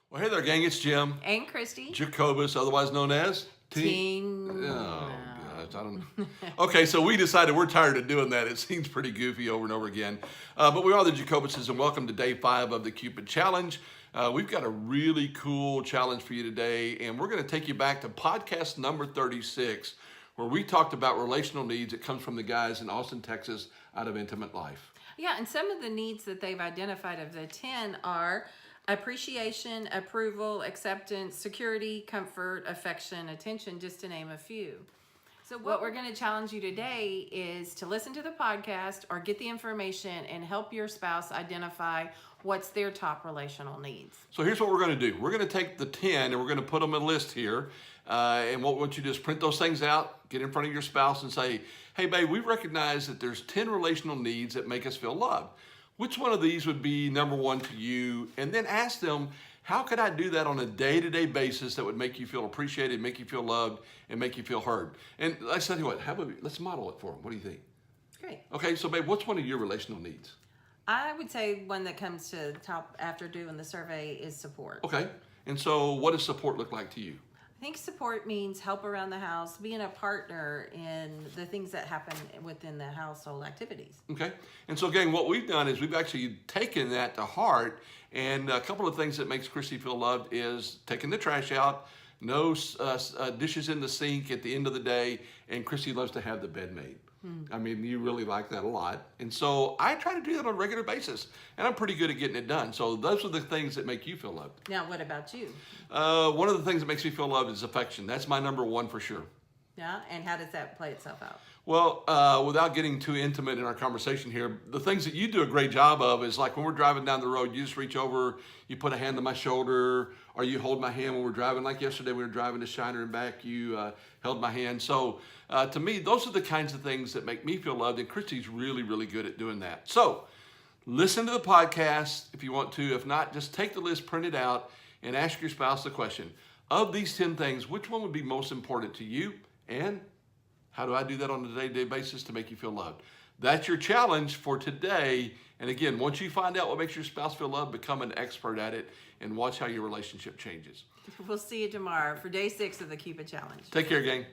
Well, hey there, gang. It's Jim. And Christy. Jacobus, otherwise known as Ting. Oh, gosh, I don't know. Okay, so we decided we're tired of doing that. It seems pretty goofy over and over again. But we are the Jacobuses, and welcome to day 5 of the Cupid Challenge. We've got a really cool challenge for you today, and we're going to take you back to podcast number 36, where we talked about relational needs. It comes from the guys in Austin, Texas, out of Intimate Life. Yeah, and some of the needs that they've identified of the 10 are appreciation, approval, acceptance, security, comfort, affection, attention, just to name a few. So what we're going to challenge you today is to listen to the podcast or get the information and help your spouse identify what's their top relational needs. So here's what we're going to do. We're going to take the 10 and we're going to put them in a list here. And what we want you to do is print those things out, get in front of your spouse and say, hey, babe, we recognize that there's 10 relational needs that make us feel loved. Which one of these would be number one to you? And then ask them, how could I do that on a day-to-day basis that would make you feel appreciated, make you feel loved, and make you feel heard? And I said, what? Let's model it for them. What do you think? Great. Okay, so babe, what's one of your relational needs? I would say one that comes to the top after doing the survey is support. Okay, and so what does support look like to you? I think support means help around the house, being a partner in the things that happen within the household activities. Okay, and so again, what we've done is we've actually taken that to heart, and a couple of things that makes Christy feel loved is taking the trash out, no dishes in the sink at the end of the day, and Christy loves to have the bed made. I mean, you really like that a lot. And so I try to do that on a regular basis, and I'm pretty good at getting it done. So those are the things that make you feel loved. Now, what about you? One of the things that makes me feel loved is affection. That's my number one for sure. Yeah, and how does that play itself out? Well, without getting too intimate in our conversation here, the things that you do a great job of is like when we're driving down the road, you just reach over, you put a hand on my shoulder, or you hold my hand when we're driving. Like yesterday, we were driving to Shiner and back, you held my hand. So to me, those are the kinds of things that make me feel loved, and Christy's really, really good at doing that. So listen to the podcast if you want to. If not, just take the list, print it out, and ask your spouse the question, of these 10 things, which one would be most important to you, and how do I do that on a day-to-day basis to make you feel loved? That's your challenge for today. And again, once you find out what makes your spouse feel loved, become an expert at it and watch how your relationship changes. We'll see you tomorrow for day 6 of the Cupid Challenge. Take care, gang.